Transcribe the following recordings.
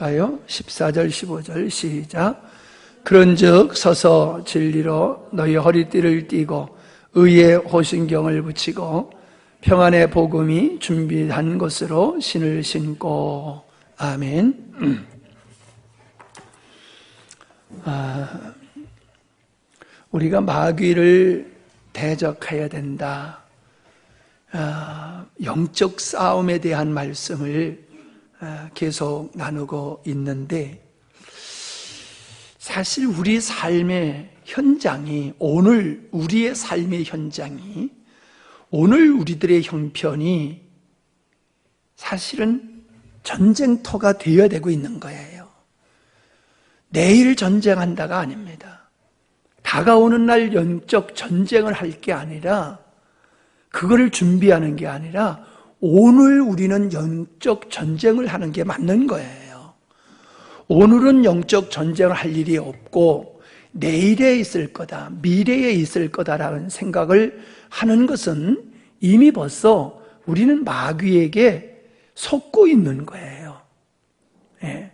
읽을까요? 14절 15절 시작. 그런즉 서서 진리로 너희 허리띠를 띠고 의의 호신경을 붙이고 평안의 복음이 준비한 것으로 신을 신고. 아멘. 우리가 마귀를 대적해야 된다. 영적 싸움에 대한 말씀을 계속 나누고 있는데, 사실 우리 삶의 현장이, 오늘 우리의 삶의 현장이, 오늘 우리들의 형편이 사실은 전쟁터가 되어야 되고 있는 거예요. 내일 전쟁한다가 아닙니다. 다가오는 날 영적 전쟁을 할 게 아니라, 그거를 준비하는 게 아니라 오늘 우리는 영적 전쟁을 하는 게 맞는 거예요. 오늘은 영적 전쟁을 할 일이 없고 내일에 있을 거다, 미래에 있을 거다라는 생각을 하는 것은 이미 벌써 우리는 마귀에게 속고 있는 거예요. 예.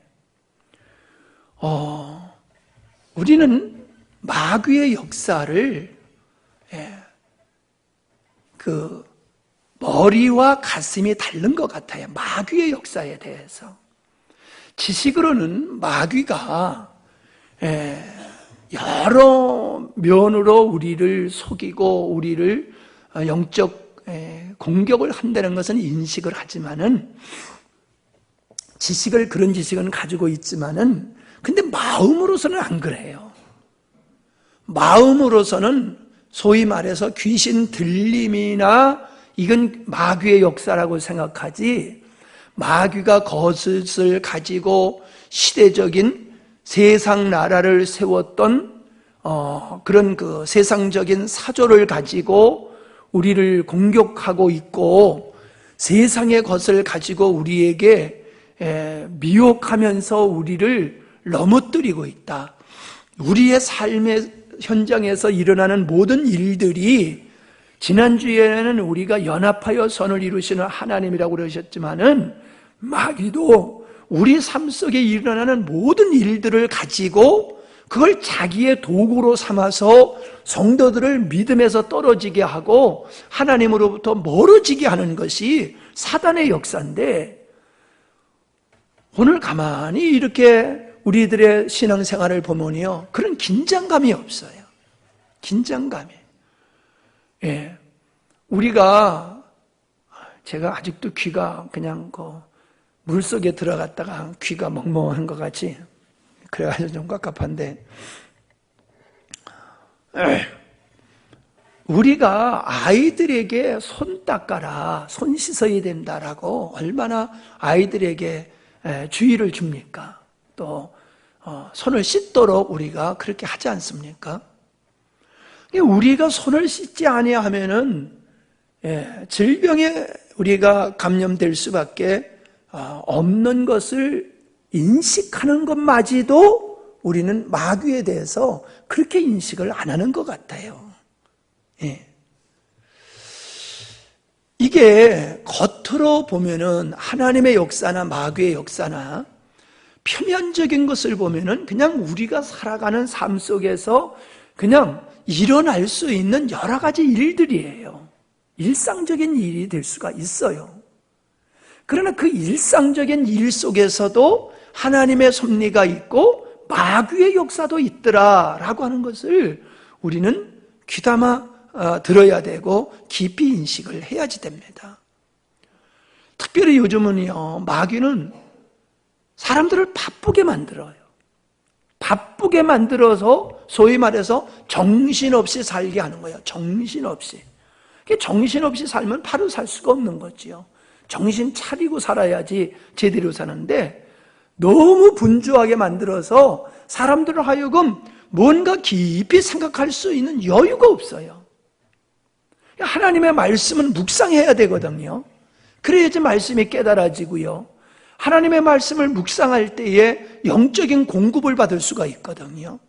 우리는 마귀의 역사를 머리와 가슴이 다른 것 같아요. 마귀의 역사에 대해서. 지식으로는 마귀가 여러 면으로 우리를 속이고 우리를 영적 공격을 한다는 것은 인식을 하지만은, 그런 지식은 가지고 있지만은, 근데 마음으로서는 안 그래요. 마음으로서는 소위 말해서 귀신 들림이나 이건 마귀의 역사라고 생각하지, 마귀가 거짓을 가지고 시대적인 세상 나라를 세웠던 그런 그 세상적인 사조를 가지고 우리를 공격하고 있고, 세상의 것을 가지고 우리에게 미혹하면서 우리를 넘어뜨리고 있다. 우리의 삶의 현장에서 일어나는 모든 일들이, 지난주에는 우리가 연합하여 선을 이루시는 하나님이라고 그러셨지만은, 마귀도 우리 삶 속에 일어나는 모든 일들을 가지고 그걸 자기의 도구로 삼아서 성도들을 믿음에서 떨어지게 하고 하나님으로부터 멀어지게 하는 것이 사단의 역사인데, 오늘 가만히 이렇게 우리들의 신앙생활을 보면요, 그런 긴장감이 없어요. 긴장감이. 제가 아직도 귀가 그냥 물속에 들어갔다가 귀가 멍멍한 것 같이, 그래가지고 좀 깝깝한데, 우리가 아이들에게 손 닦아라, 손 씻어야 된다라고 얼마나 아이들에게 주의를 줍니까? 또 손을 씻도록 우리가 그렇게 하지 않습니까? 우리가 손을 씻지 아니하면은 질병에 우리가 감염될 수밖에 없는 것을 인식하는 것마저도 우리는 마귀에 대해서 그렇게 인식을 안 하는 것 같아요. 이게 겉으로 보면은 하나님의 역사나 마귀의 역사나 표면적인 것을 보면은 그냥 우리가 살아가는 삶 속에서 그냥 일어날 수 있는 여러 가지 일들이에요. 일상적인 일이 될 수가 있어요. 그러나 그 일상적인 일 속에서도 하나님의 섭리가 있고 마귀의 역사도 있더라라고 하는 것을 우리는 귀담아 들어야 되고 깊이 인식을 해야지 됩니다. 특별히 요즘은요, 마귀는 사람들을 바쁘게 만들어요. 바쁘게 만들어서 소위 말해서 정신없이 살게 하는 거예요. 정신없이. 정신없이 살면 바로 살 수가 없는 거지요. 정신 차리고 살아야지 제대로 사는데, 너무 분주하게 만들어서 사람들을 하여금 뭔가 깊이 생각할 수 있는 여유가 없어요. 하나님의 말씀은 묵상해야 되거든요. 그래야지 말씀이 깨달아지고요. 하나님의 말씀을 묵상할 때에 영적인 공급을 받을 수가 있거든요.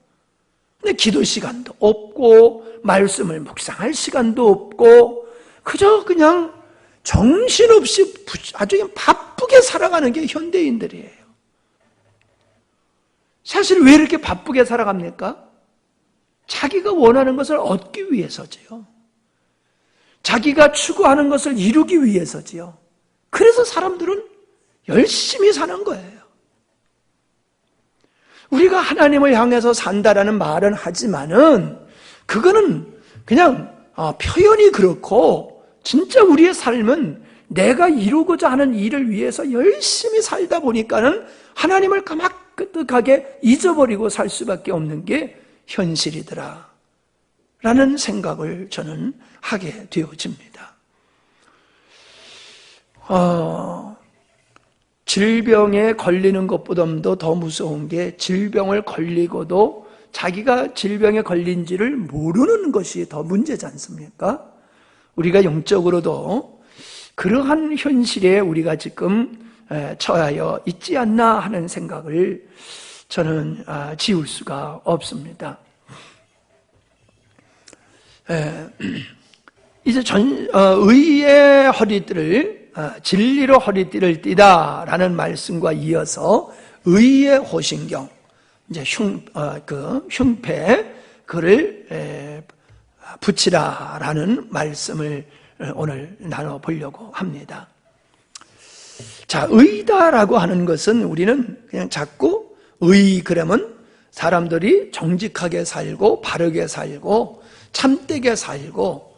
근데 기도 시간도 없고 말씀을 묵상할 시간도 없고 그저 그냥 정신없이 아주 바쁘게 살아가는 게 현대인들이에요. 사실 왜 이렇게 바쁘게 살아갑니까? 자기가 원하는 것을 얻기 위해서지요. 자기가 추구하는 것을 이루기 위해서지요. 그래서 사람들은 열심히 사는 거예요. 우리가 하나님을 향해서 산다라는 말은 하지만은 그거는 그냥 표현이 그렇고 진짜 우리의 삶은 내가 이루고자 하는 일을 위해서 열심히 살다 보니까는 하나님을 까마득하게 잊어버리고 살 수밖에 없는 게 현실이더라 라는 생각을 저는 하게 되어집니다. 질병에 걸리는 것보다도 더 무서운 게 질병을 걸리고도 자기가 질병에 걸린지를 모르는 것이 더 문제지 않습니까? 우리가 영적으로도 그러한 현실에 우리가 지금 처하여 있지 않나 하는 생각을 저는 지울 수가 없습니다. 이제 의의 허리띠를 진리로 허리띠를 띠다라는 말씀과 이어서 의의 호신경, 이제 흉패 그를 붙이라라는 말씀을 오늘 나눠보려고 합니다. 자, 의다라고 하는 것은 우리는 그냥 자꾸 그러면 사람들이 정직하게 살고 바르게 살고 참되게 살고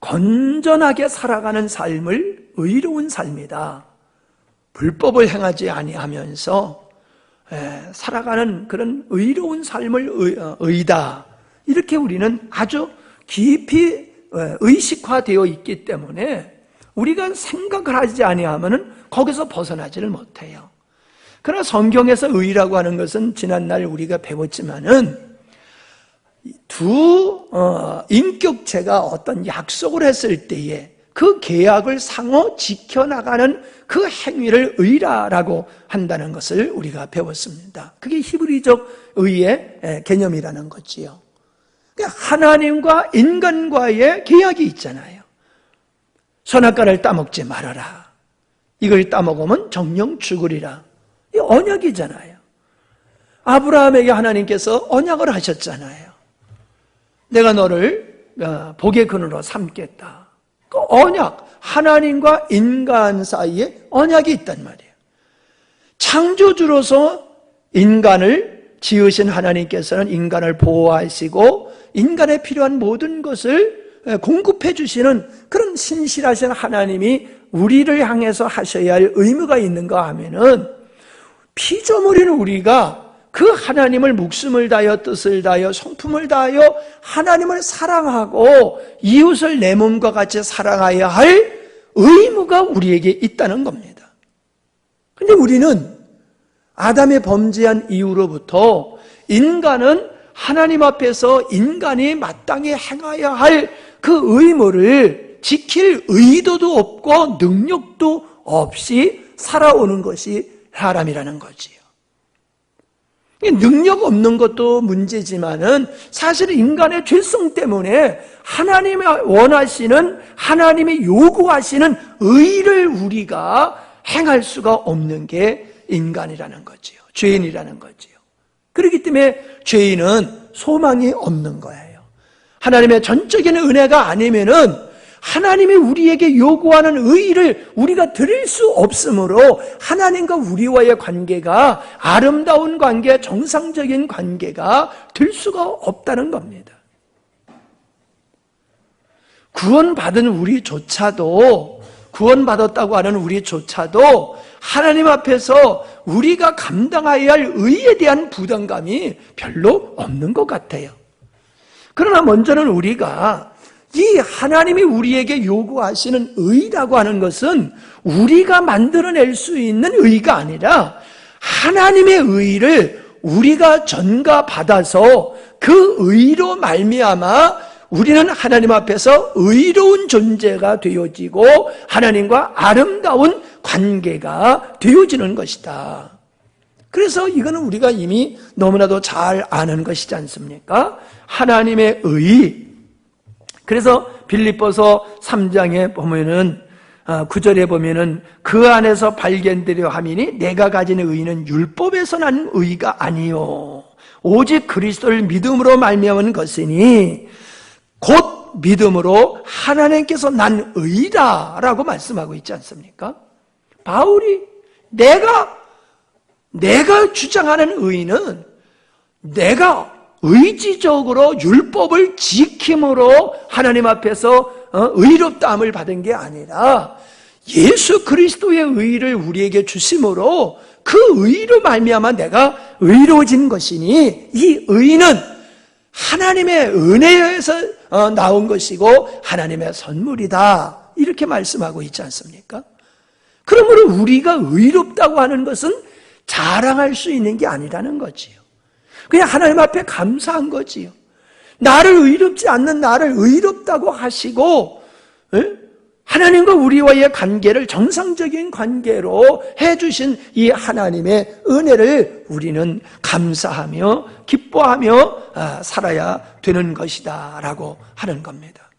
건전하게 살아가는 삶을 의로운 삶이다. 불법을 행하지 아니하면서 살아가는 그런 의로운 삶을 의다. 이렇게 우리는 아주 깊이 의식화되어 있기 때문에 우리가 생각을 하지 아니하면은 거기서 벗어나지를 못해요. 그러나 성경에서 의라고 하는 것은 지난날 우리가 배웠지만은 두 인격체가 어떤 약속을 했을 때에 그 계약을 상호 지켜나가는 그 행위를 의라라고 한다는 것을 우리가 배웠습니다. 그게 히브리적 의의 개념이라는 거지요. 하나님과 인간과의 계약이 있잖아요. 선악과를 따먹지 말아라. 이걸 따먹으면 정령 죽으리라. 이 언약이잖아요. 아브라함에게 하나님께서 언약을 하셨잖아요. 내가 너를 복의 근으로 삼겠다. 그 언약, 하나님과 인간 사이에 언약이 있단 말이에요. 창조주로서 인간을 지으신 하나님께서는 인간을 보호하시고 인간에 필요한 모든 것을 공급해 주시는 그런 신실하신 하나님이 우리를 향해서 하셔야 할 의무가 있는가 하면은 피조물인 우리가 그 하나님을 목숨을 다하여 뜻을 다하여 성품을 다하여 하나님을 사랑하고 이웃을 내 몸과 같이 사랑해야 할 의무가 우리에게 있다는 겁니다. 그런데 우리는 아담의 범죄한 이후로부터 인간은 하나님 앞에서 인간이 마땅히 행해야 할 그 의무를 지킬 의도도 없고 능력도 없이 살아오는 것이 사람이라는 거지요. 능력 없는 것도 문제지만은 사실 인간의 죄성 때문에 하나님이 원하시는, 하나님이 요구하시는 의를 우리가 행할 수가 없는 게 인간이라는 거지요. 죄인이라는 거지요. 그렇기 때문에 죄인은 소망이 없는 거예요. 하나님의 전적인 은혜가 아니면은 하나님이 우리에게 요구하는 의를 우리가 드릴 수 없으므로 하나님과 우리와의 관계가 아름다운 관계, 정상적인 관계가 될 수가 없다는 겁니다. 구원받은 우리조차도, 구원받았다고 하는 우리조차도 하나님 앞에서 우리가 감당해야 할 의에 대한 부담감이 별로 없는 것 같아요. 그러나 먼저는 우리가 이 하나님이 우리에게 요구하시는 의라고 하는 것은 우리가 만들어낼 수 있는 의가 아니라 하나님의 의를 우리가 전가받아서 그 의로 말미암아 우리는 하나님 앞에서 의로운 존재가 되어지고 하나님과 아름다운 관계가 되어지는 것이다. 그래서 이거는 우리가 이미 너무나도 잘 아는 것이지 않습니까? 하나님의 의. 그래서 빌립보서 3장에 보면은 9절에 보면은 그 안에서 발견되려 함이니 내가 가진 의는 율법에서 난 의가 아니요 오직 그리스도를 믿음으로 말미암은 것이니 곧 믿음으로 하나님께서 난 의라라고 말씀하고 있지 않습니까? 바울이 내가 주장하는 의는 내가 의지적으로 율법을 지킴으로 하나님 앞에서 의롭다함을 받은 게 아니라 예수 그리스도의 의를 우리에게 주심으로 그 의로 말미암아 내가 의로워진 것이니 이 의는 하나님의 은혜에서 나온 것이고 하나님의 선물이다 이렇게 말씀하고 있지 않습니까? 그러므로 우리가 의롭다고 하는 것은 자랑할 수 있는 게 아니라는 거지요. 그냥 하나님 앞에 감사한 거지요. 나를 의롭지 않는 나를 의롭다고 하시고 하나님과 우리와의 관계를 정상적인 관계로 해주신 이 하나님의 은혜를 우리는 감사하며 기뻐하며 살아야 되는 것이다 라고 하는 겁니다.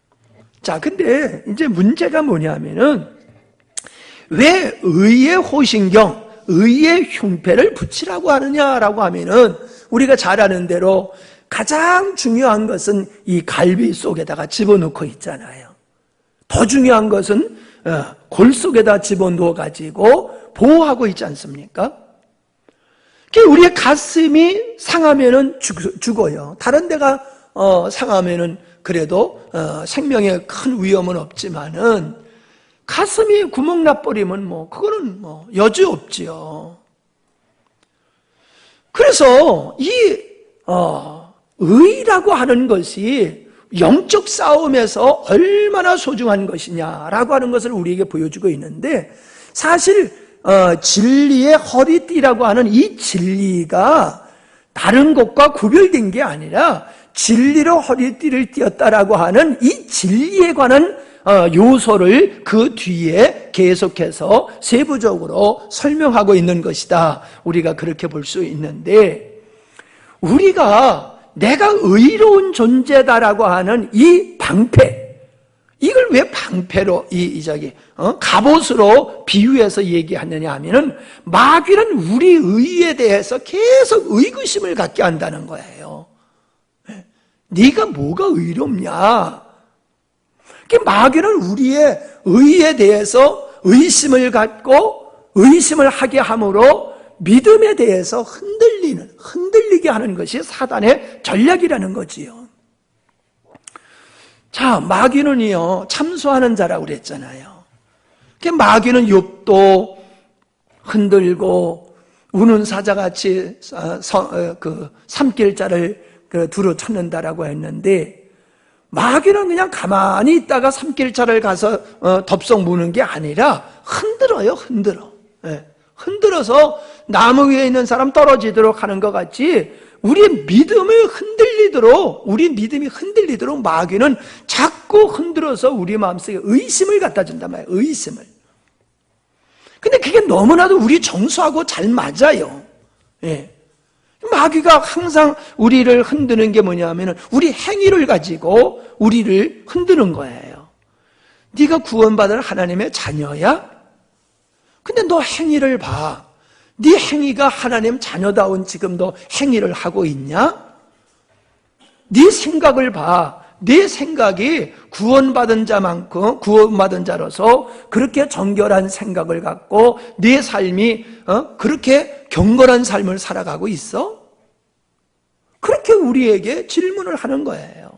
자, 근데 이제 문제가 뭐냐면은 왜 의의 호신경, 의의 흉패를 붙이라고 하느냐라고 하면은 우리가 잘 아는 대로 가장 중요한 것은 이 갈비 속에다가 집어넣고 있잖아요. 더 중요한 것은 골 속에다 집어넣어 가지고 보호하고 있지 않습니까? 우리의 가슴이 상하면은 죽어요. 다른 데가 상하면은 그래도 생명에 큰 위험은 없지만은 가슴이 구멍 나버리면 그거는 여지 없지요. 그래서 이 의라고 하는 것이 영적 싸움에서 얼마나 소중한 것이냐라고 하는 것을 우리에게 보여주고 있는데 사실 진리의 허리띠라고 하는 이 진리가 다른 것과 구별된 게 아니라 진리로 허리띠를 띠었다라고 하는 이 진리에 관한 요소를 그 뒤에 계속해서 세부적으로 설명하고 있는 것이다. 우리가 그렇게 볼 수 있는데 우리가 내가 의로운 존재다라고 하는 이 방패, 이걸 왜 방패로 갑옷으로 비유해서 얘기하느냐 하면은 마귀는 우리 의에 대해서 계속 의구심을 갖게 한다는 거예요. 네가 뭐가 의롭냐? 마귀는 우리의 의에 대해서 의심을 갖고 의심을 하게 함으로 믿음에 대해서 흔들리게 하는 것이 사단의 전략이라는 거지요. 자, 마귀는요, 참소하는 자라고 그랬잖아요. 마귀는 욥도 흔들고 우는 사자같이 삼킬자를 두루 찾는다라고 했는데 마귀는 그냥 가만히 있다가 삼킬자를 가서 덥석 무는 게 아니라 흔들어요. 흔들어서 나무 위에 있는 사람 떨어지도록 하는 것 같이 우리 믿음이 흔들리도록 마귀는 자꾸 흔들어서 우리 마음속에 의심을 갖다 준단 말이에요. 의심을. 근데 그게 너무나도 우리 정서하고 잘 맞아요. 마귀가 항상 우리를 흔드는 게 뭐냐면은 우리 행위를 가지고 우리를 흔드는 거예요. 네가 구원받을 하나님의 자녀야? 근데 너 행위를 봐. 네 행위가 하나님 자녀다운 지금도 행위를 하고 있냐? 네 생각을 봐. 네 생각이 구원받은 자만큼 구원받은 자로서 그렇게 정결한 생각을 갖고 네 삶이 그렇게 경건한 삶을 살아가고 있어? 그렇게 우리에게 질문을 하는 거예요.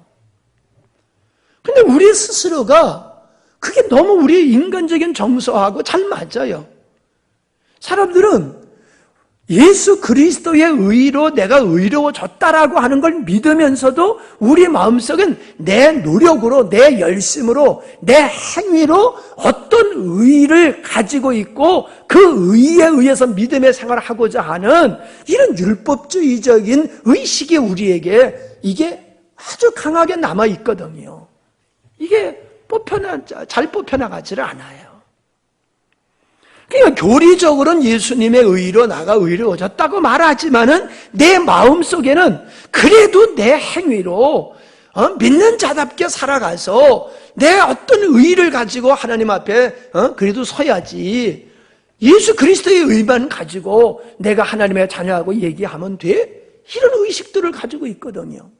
근데 우리 스스로가 그게 너무 우리의 인간적인 정서하고 잘 맞아요. 사람들은 예수 그리스도의 의로 내가 의로워졌다라고 하는 걸 믿으면서도 우리 마음속은 내 노력으로, 내 열심으로, 내 행위로 어떤 의의를 가지고 있고 그 의의에 의해서 믿음의 생활을 하고자 하는 이런 율법주의적인 의식이 우리에게 이게 아주 강하게 남아있거든요. 이게 잘 뽑혀나가지를 않아요. 그러니까 교리적으로는 예수님의 의로 나가 의로워졌다고 말하지만은 내 마음속에는 그래도 내 행위로 믿는 자답게 살아가서 내 어떤 의의를 가지고 하나님 앞에 그래도 서야지. 예수 그리스도의 의만 가지고 내가 하나님의 자녀하고 얘기하면 돼? 이런 의식들을 가지고 있거든요.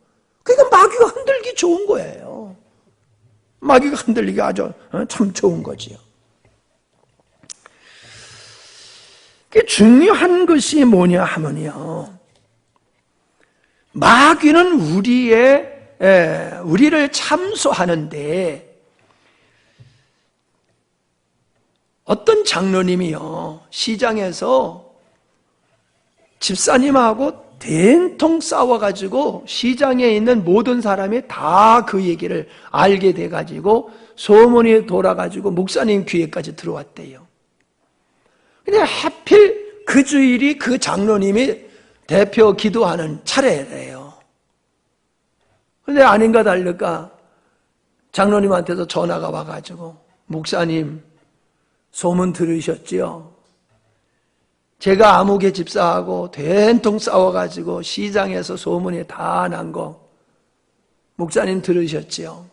그러니까 마귀가 흔들기 좋은 거예요. 마귀가 흔들리기 아주 참 좋은 거지요. 중요한 것이 뭐냐 하면요, 마귀는 우리를 참소하는데, 어떤 장로님이요 시장에서 집사님하고 된통 싸워가지고 시장에 있는 모든 사람이 다 그 얘기를 알게 돼가지고 소문이 돌아가지고 목사님 귀에까지 들어왔대요. 근데 하필 그 주일이 그 장로님이 대표 기도하는 차례래요. 근데 아닌가 다를까 장로님한테서 전화가 와가지고, 목사님 소문 들으셨지요? 제가 아무개 집사하고 된통 싸워가지고 시장에서 소문이 다 난 거 목사님 들으셨지요?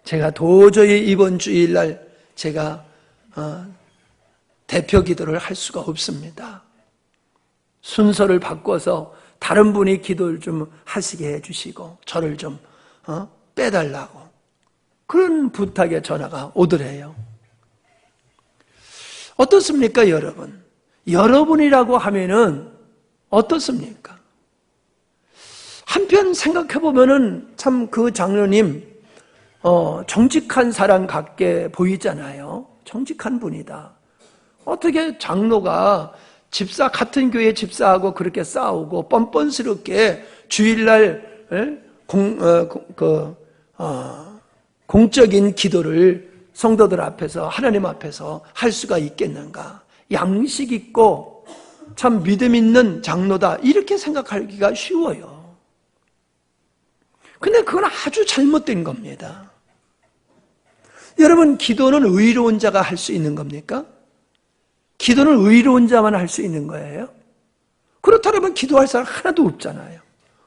제가 도저히 이번 주일날 제가 대표 기도를 할 수가 없습니다. 순서를 바꿔서 다른 분이 기도를 좀 하시게 해주시고 저를 좀 빼달라고, 그런 부탁에 전화가 오더래요. 어떻습니까, 여러분? 여러분이라고 하면은 어떻습니까? 한편 생각해보면은 참 그 장로님, 정직한 사람 같게 보이잖아요. 정직한 분이다. 어떻게 장로가 같은 교회 집사하고 그렇게 싸우고 뻔뻔스럽게 주일날 공적인 기도를 성도들 앞에서, 하나님 앞에서 할 수가 있겠는가? 양식 있고 참 믿음 있는 장로다, 이렇게 생각하기가 쉬워요. 근데 그건 아주 잘못된 겁니다. 여러분, 기도는 의로운 자가 할 수 있는 겁니까? 기도는 의로운 자만 할 수 있는 거예요? 그렇다면 기도할 사람 하나도 없잖아요.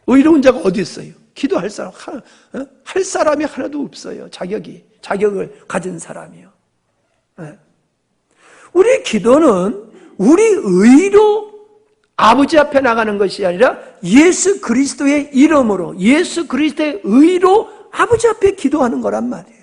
의로운 자가 어디 있어요? 기도할 사람 할 사람이 하나도 없어요. 자격을 가진 사람이요. 네. 우리 기도는 우리 의로 아버지 앞에 나가는 것이 아니라 예수 그리스도의 이름으로, 예수 그리스도의 의로 아버지 앞에 기도하는 거란 말이에요.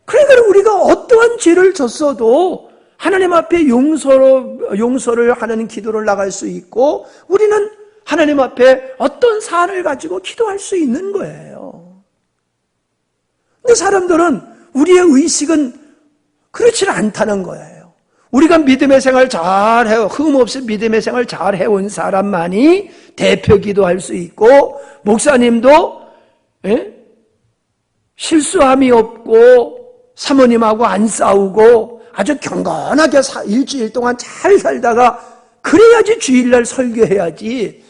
그러니까 우리가 어떠한 죄를 졌어도 하나님 앞에 용서를 하는 기도를 나갈 수 있고, 우리는 하나님 앞에 어떤 사안을 가지고 기도할 수 있는 거예요. 근데 사람들은 우리의 의식은 그렇지 않다는 거예요. 우리가 믿음의 생활 잘해요, 흠없이 믿음의 생활 잘해온 사람만이 대표 기도할 수 있고, 목사님도 실수함이 없고 사모님하고 안 싸우고 아주 경건하게 일주일 동안 잘 살다가, 그래야지 주일날 설교해야지.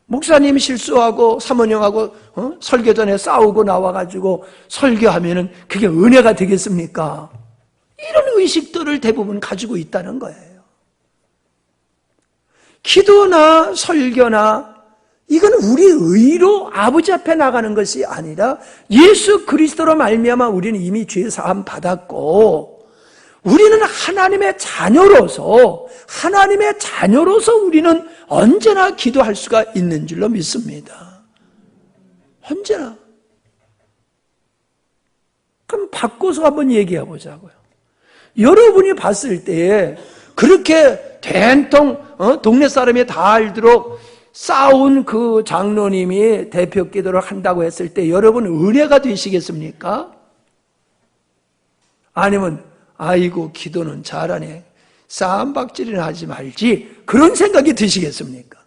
목사님 실수하고 사모님하고 설교 전에 싸우고 나와가지고 설교하면은 그게 은혜가 되겠습니까? 이런 의식들을 대부분 가지고 있다는 거예요. 기도나 설교나 이건 우리 의로 아버지 앞에 나가는 것이 아니라 예수 그리스도로 말미암아 우리는 이미 죄 사함 받았고, 우리는 하나님의 자녀로서 우리는 언제나 기도할 수가 있는 줄로 믿습니다. 언제나. 그럼 바꿔서 한번 얘기해 보자고요. 여러분이 봤을 때에 그렇게 된통 동네 사람이 다 알도록 싸운 그 장로님이 대표 기도를 한다고 했을 때 여러분 은혜가 되시겠습니까? 아니면 아이고 기도는 잘하네, 싸움박질이나 하지 말지, 그런 생각이 드시겠습니까?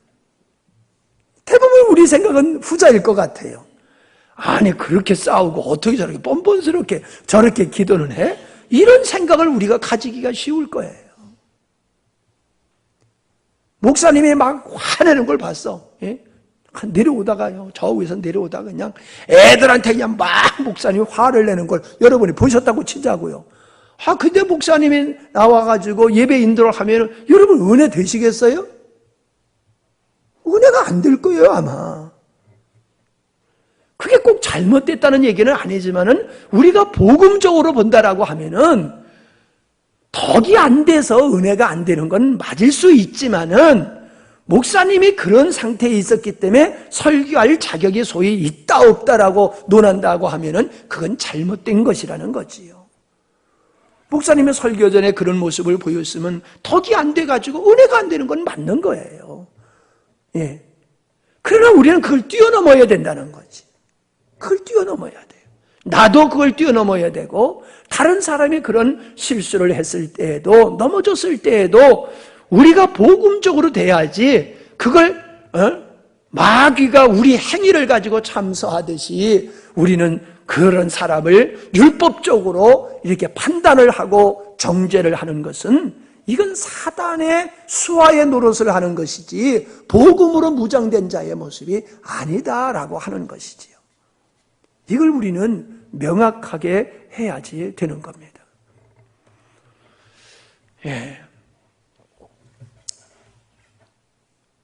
대부분 우리 생각은 후자일 것 같아요. 아니 그렇게 싸우고 어떻게 저렇게 뻔뻔스럽게 저렇게 기도는 해? 이런 생각을 우리가 가지기가 쉬울 거예요. 목사님이 막 화내는 걸 봤어. 예? 내려오다가요, 저 위에서 내려오다가 그냥 애들한테 그냥 막 목사님이 화를 내는 걸 여러분이 보셨다고 치자고요. 근데 목사님이 나와가지고 예배 인도를 하면 여러분 은혜 되시겠어요? 은혜가 안 될 거예요, 아마. 그게 꼭 잘못됐다는 얘기는 아니지만은 우리가 복음적으로 본다라고 하면은 덕이 안 돼서 은혜가 안 되는 건 맞을 수 있지만은 목사님이 그런 상태에 있었기 때문에 설교할 자격이 소위 있다 없다라고 논한다고 하면은 그건 잘못된 것이라는 거지요. 목사님의 설교 전에 그런 모습을 보였으면 덕이 안 돼가지고 은혜가 안 되는 건 맞는 거예요. 예. 그러나 우리는 그걸 뛰어넘어야 된다는 거지. 그걸 뛰어넘어야 돼요. 나도 그걸 뛰어넘어야 되고 다른 사람이 그런 실수를 했을 때에도 넘어졌을 때에도 우리가 복음적으로 돼야지 그걸 마귀가 우리 행위를 가지고 참서하듯이 우리는 그런 사람을 율법적으로 이렇게 판단을 하고 정죄를 하는 것은 이건 사단의 수하의 노릇을 하는 것이지 복음으로 무장된 자의 모습이 아니다라고 하는 것이지요. 이걸 우리는 명확하게 해야지 되는 겁니다. 예.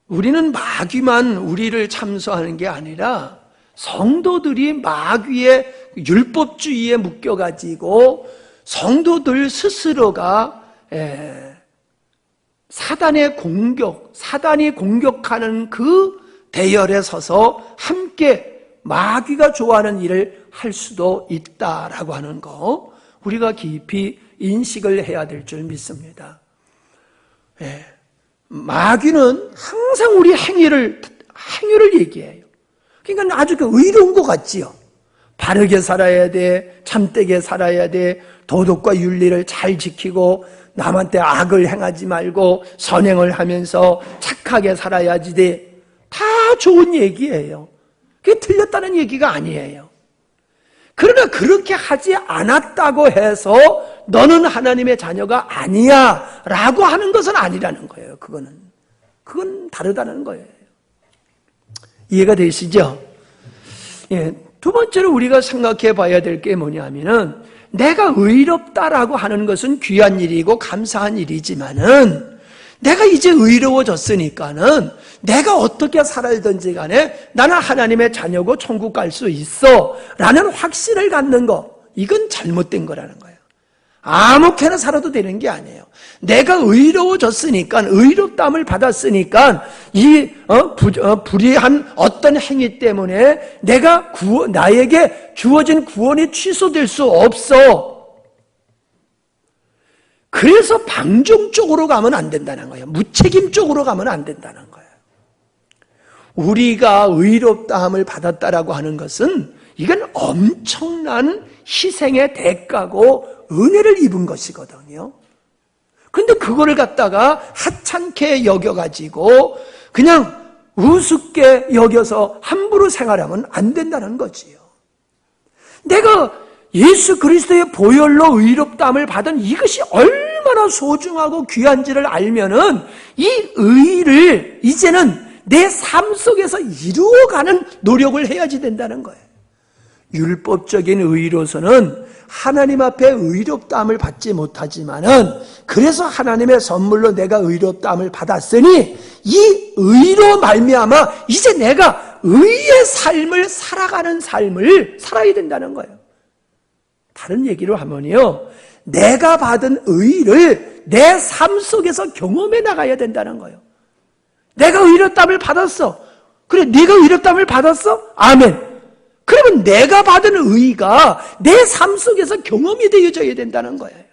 우리는 마귀만 우리를 참소하는 게 아니라 성도들이 마귀의 율법주의에 묶여가지고 성도들 스스로가 사단의 공격, 사단이 공격하는 그 대열에 서서 함께 마귀가 좋아하는 일을 할 수도 있다라고 하는 거 우리가 깊이 인식을 해야 될 줄 믿습니다. 마귀는 항상 우리 행위를 얘기해요. 그러니까 아주 의로운 것 같지요. 바르게 살아야 돼, 참되게 살아야 돼, 도덕과 윤리를 잘 지키고 남한테 악을 행하지 말고 선행을 하면서 착하게 살아야지 돼. 다 좋은 얘기예요. 그게 틀렸다는 얘기가 아니에요. 그러나 그렇게 하지 않았다고 해서 너는 하나님의 자녀가 아니야 라고 하는 것은 아니라는 거예요. 그건 다르다는 거예요. 이해가 되시죠? 예, 두 번째로 우리가 생각해 봐야 될 게 뭐냐면은 내가 의롭다라고 하는 것은 귀한 일이고 감사한 일이지만은 내가 이제 의로워졌으니까는 내가 어떻게 살아야든지 간에 나는 하나님의 자녀고 천국 갈 수 있어 라는 확신을 갖는 거, 이건 잘못된 거라는 거예요. 아무렇게나 살아도 되는 게 아니에요. 내가 의로워졌으니까, 의롭다함을 받았으니까 이 불의한 어떤 행위 때문에 나에게 주어진 구원이 취소될 수 없어. 그래서 방종 쪽으로 가면 안 된다는 거예요. 무책임 쪽으로 가면 안 된다는 거예요. 우리가 의롭다함을 받았다라고 하는 것은 이건 엄청난 희생의 대가고 은혜를 입은 것이거든요. 근데 그거를 갖다가 하찮게 여겨가지고 그냥 우습게 여겨서 함부로 생활하면 안 된다는 거지요. 내가 예수 그리스도의 보혈로 의롭다함을 받은 이것이 얼마나 소중하고 귀한지를 알면은 이 의를 이제는 내 삶 속에서 이루어가는 노력을 해야지 된다는 거예요. 율법적인 의로서는 하나님 앞에 의롭다함을 받지 못하지만은 그래서 하나님의 선물로 내가 의롭다함을 받았으니 이 의로 말미암아 이제 내가 의의 삶을 살아가는 삶을 살아야 된다는 거예요. 다른 얘기로 하면요, 내가 받은 의를 내 삶 속에서 경험해 나가야 된다는 거예요. 내가 의롭다함을 받았어. 그래, 네가 의롭다함을 받았어? 아멘. 그러면 내가 받은 의가 내 삶 속에서 경험이 되어져야 된다는 거예요.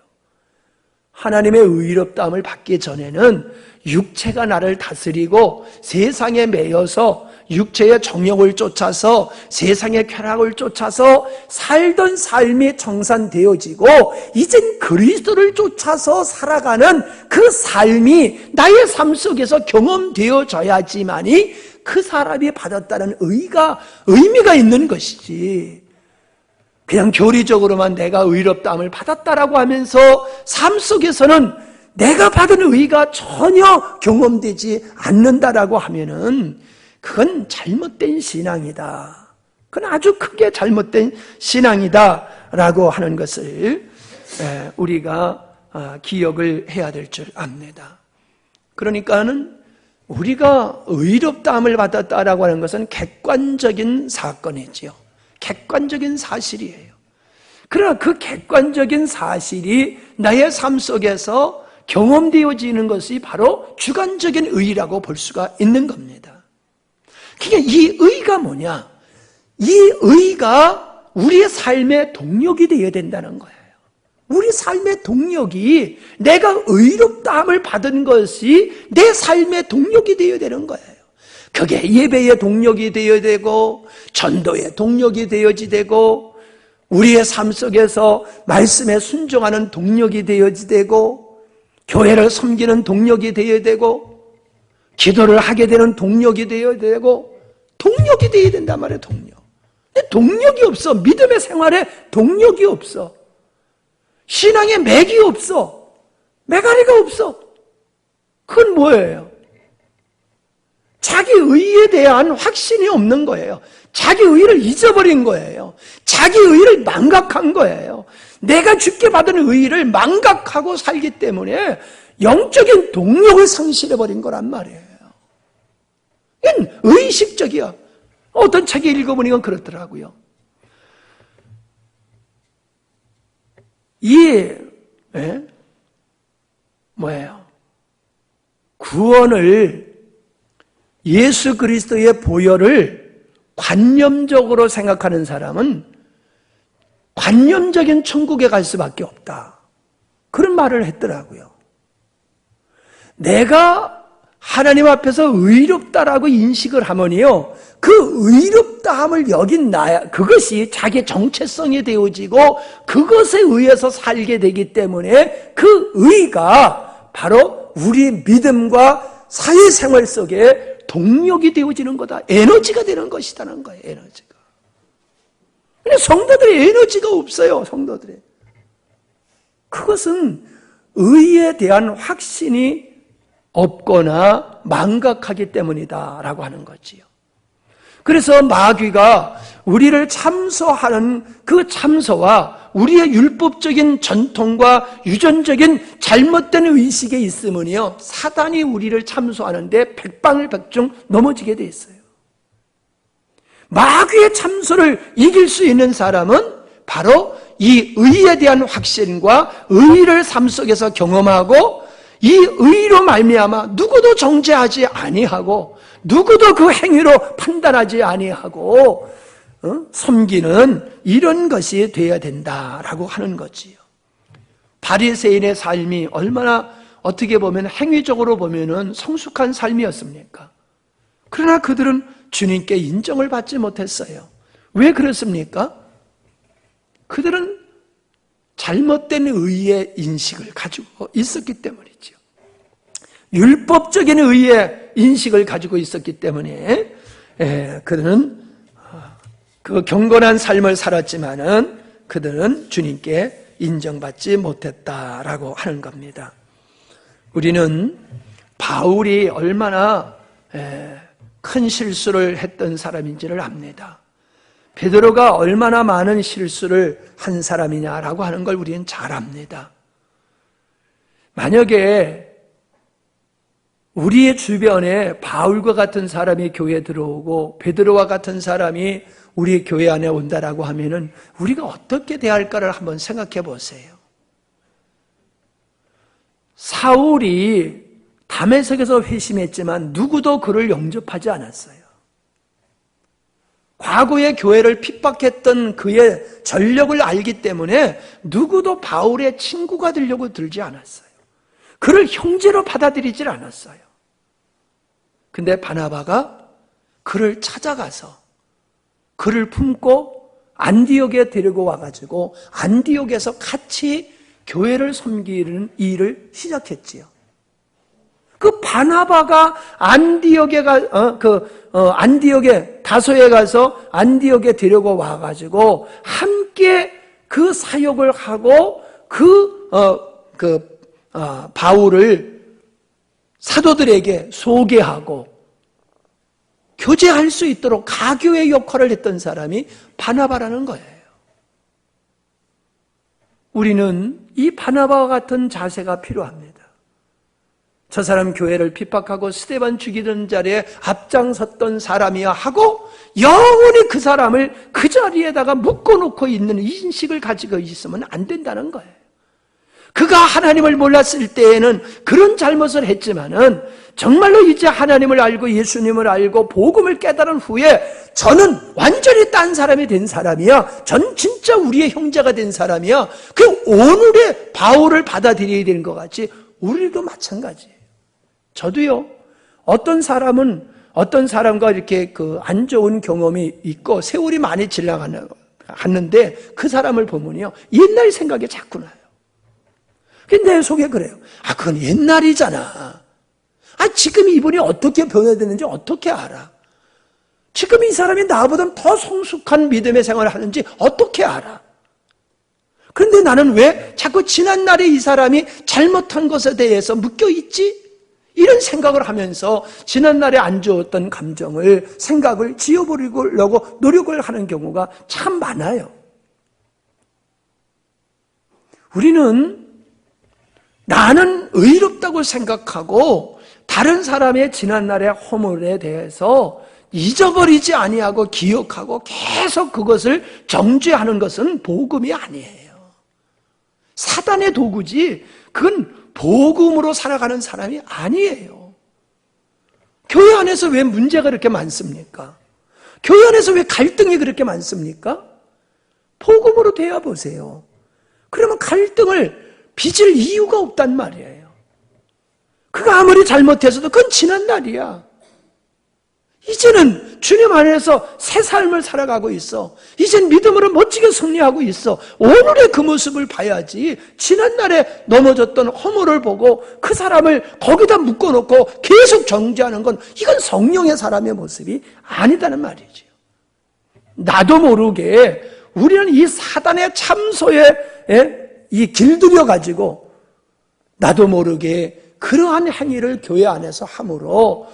하나님의 의롭다함을 받기 전에는 육체가 나를 다스리고 세상에 매여서 육체의 정욕을 쫓아서 세상의 쾌락을 쫓아서 살던 삶이 정산되어지고 이젠 그리스도를 쫓아서 살아가는 그 삶이 나의 삶 속에서 경험되어져야지만이 그 사람이 받았다는 의미가 있는 것이지, 그냥 교리적으로만 내가 의롭다함을 받았다라고 하면서 삶 속에서는 내가 받은 의가 전혀 경험되지 않는다라고 하면은 그건 잘못된 신앙이다. 그건 아주 크게 잘못된 신앙이다라고 하는 것을 우리가 기억을 해야 될 줄 압니다. 그러니까는 우리가 의롭다함을 받았다라고 하는 것은 객관적인 사건이지요. 객관적인 사실이에요. 그러나 그 객관적인 사실이 나의 삶 속에서 경험되어지는 것이 바로 주관적인 의라고 볼 수가 있는 겁니다. 그러니까 이 의가 뭐냐? 이 의가 우리의 삶의 동력이 되어야 된다는 거예요. 우리 삶의 동력이 내가 의롭다함을 받은 것이 내 삶의 동력이 되어야 되는 거예요. 그게 예배의 동력이 되어야 되고 전도의 동력이 되어야 되고 우리의 삶 속에서 말씀에 순종하는 동력이 되어야 되고 교회를 섬기는 동력이 되어야 되고 기도를 하게 되는 동력이 되어야 되고 동력이 되어야 된단 말이에요. 동력. 근데 동력이 없어. 믿음의 생활에 동력이 없어. 신앙에 맥이 없어. 메가리가 없어. 그건 뭐예요? 자기 의에 대한 확신이 없는 거예요. 자기 의를 잊어버린 거예요. 자기 의를 망각한 거예요. 내가 주께 받은 의를 망각하고 살기 때문에 영적인 동력을 상실해버린 거란 말이에요. 이건 의식적이야. 어떤 책에 읽어보니까 그렇더라고요. 뭐예요? 구원을 예수 그리스도의 보혈을 관념적으로 생각하는 사람은 관념적인 천국에 갈 수밖에 없다. 그런 말을 했더라고요. 내가 하나님 앞에서 의롭다라고 인식을 하면요, 그 의롭다함을 여긴 그것이 자기의 정체성이 되어지고 그것에 의해서 살게 되기 때문에 그 의가 바로 우리 믿음과 사회생활 속에 동력이 되어지는 거다. 에너지가 되는 것이다는 거예요. 에너지가. 근데 성도들의 에너지가 없어요. 성도들의. 그것은 의에 대한 확신이 없거나 망각하기 때문이다라고 하는 거지요. 그래서 마귀가 우리를 참소하는 그 참소와 우리의 율법적인 전통과 유전적인 잘못된 의식에 있으면요, 사단이 우리를 참소하는데 백방을백중 넘어지게 돼 있어요. 마귀의 참소를 이길 수 있는 사람은 바로 이 의에 대한 확신과 의를 삶 속에서 경험하고 이 의로 말미암아 누구도 정죄하지 아니하고 누구도 그 행위로 판단하지 아니하고 섬기는 이런 것이 되어야 된다라고 하는 거지요. 바리새인의 삶이 얼마나 어떻게 보면 행위적으로 보면은 성숙한 삶이었습니까? 그러나 그들은 주님께 인정을 받지 못했어요. 왜 그렇습니까? 그들은 잘못된 의의 인식을 가지고 있었기 때문이죠. 율법적인 의의 인식을 가지고 있었기 때문에 그들은 그 경건한 삶을 살았지만은 그들은 주님께 인정받지 못했다라고 하는 겁니다. 우리는 바울이 얼마나 큰 실수를 했던 사람인지를 압니다. 베드로가 얼마나 많은 실수를 한 사람이냐라고 하는 걸 우리는 잘 압니다. 만약에 우리의 주변에 바울과 같은 사람이 교회에 들어오고 베드로와 같은 사람이 우리 교회 안에 온다라고 하면은 우리가 어떻게 대할까를 한번 생각해 보세요. 사울이 다메섹에서 회심했지만 누구도 그를 영접하지 않았어요. 과거의 교회를 핍박했던 그의 전력을 알기 때문에 누구도 바울의 친구가 되려고 들지 않았어요. 그를 형제로 받아들이질 않았어요. 근데 바나바가 그를 찾아가서 그를 품고 안디옥에 데리고 와가지고 안디옥에서 같이 교회를 섬기는 일을 시작했지요. 그 바나바가 안디옥에 다소에 가서 안디옥에 데리고 와가지고 함께 그 사역을 하고 바울을 사도들에게 소개하고 교제할 수 있도록 가교의 역할을 했던 사람이 바나바라는 거예요. 우리는 이 바나바와 같은 자세가 필요합니다. 저 사람 교회를 핍박하고 스데반 죽이던 자리에 앞장섰던 사람이야 하고 영원히 그 사람을 그 자리에다가 묶어놓고 있는 인식을 가지고 있으면 안 된다는 거예요. 그가 하나님을 몰랐을 때에는 그런 잘못을 했지만은 정말로 이제 하나님을 알고 예수님을 알고 복음을 깨달은 후에 저는 완전히 딴 사람이 된 사람이야. 전 진짜 우리의 형제가 된 사람이야. 그 오늘의 바울을 받아들여야 되는 것 같이 우리도 마찬가지예요. 저도요. 어떤 사람은 어떤 사람과 이렇게 안 좋은 경험이 있고 세월이 많이 지나갔는데 그 사람을 보면요. 옛날 생각이 자꾸 나요. 근데 내 속에 그래요. 그건 옛날이잖아. 지금 이분이 어떻게 변화되는지 어떻게 알아? 지금 이 사람이 나보다 더 성숙한 믿음의 생활을 하는지 어떻게 알아? 그런데 나는 왜 자꾸 지난날에 이 사람이 잘못한 것에 대해서 묶여있지? 이런 생각을 하면서 지난날에 안 좋았던 감정을, 생각을 지워버리려고 노력을 하는 경우가 참 많아요. 우리는 나는 의롭다고 생각하고 다른 사람의 지난날의 허물에 대해서 잊어버리지 아니하고 기억하고 계속 그것을 정죄하는 것은 복음이 아니에요. 사단의 도구지 그건 복음으로 살아가는 사람이 아니에요. 교회 안에서 왜 문제가 그렇게 많습니까? 교회 안에서 왜 갈등이 그렇게 많습니까? 복음으로 되어 보세요. 그러면 갈등을 빚을 이유가 없단 말이에요. 그가 아무리 잘못해서도 그건 지난 날이야. 이제는 주님 안에서 새 삶을 살아가고 있어. 이젠 믿음으로 멋지게 승리하고 있어. 오늘의 그 모습을 봐야지 지난날에 넘어졌던 허물을 보고 그 사람을 거기다 묶어놓고 계속 정죄하는 건 이건 성령의 사람의 모습이 아니다는 말이죠. 나도 모르게 우리는 이 사단의 참소에 이 길들여 가지고 나도 모르게 그러한 행위를 교회 안에서 함으로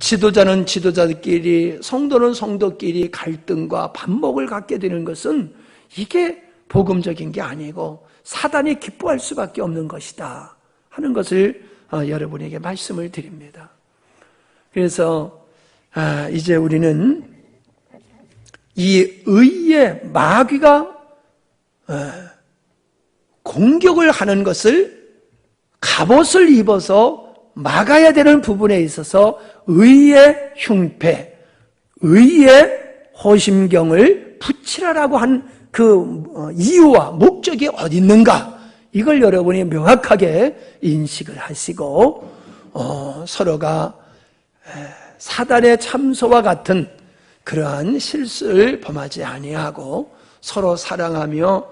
지도자는 지도자들끼리 성도는 성도끼리 갈등과 반목을 갖게 되는 것은 이게 복음적인 게 아니고 사단이 기뻐할 수밖에 없는 것이다 하는 것을 여러분에게 말씀을 드립니다. 그래서 이제 우리는 이 의의 마귀가 공격을 하는 것을 갑옷을 입어서 막아야 되는 부분에 있어서 의의 흉패, 의의 호심경을 붙이라라고 한 그 이유와 목적이 어디 있는가? 이걸 여러분이 명확하게 인식을 하시고 서로가 사단의 참소와 같은 그러한 실수를 범하지 아니하고 서로 사랑하며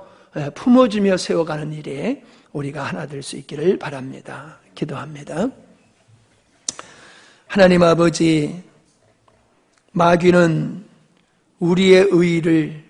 품어주며 세워가는 일에 우리가 하나 될 수 있기를 바랍니다. 기도합니다. 하나님 아버지, 마귀는 우리의 의를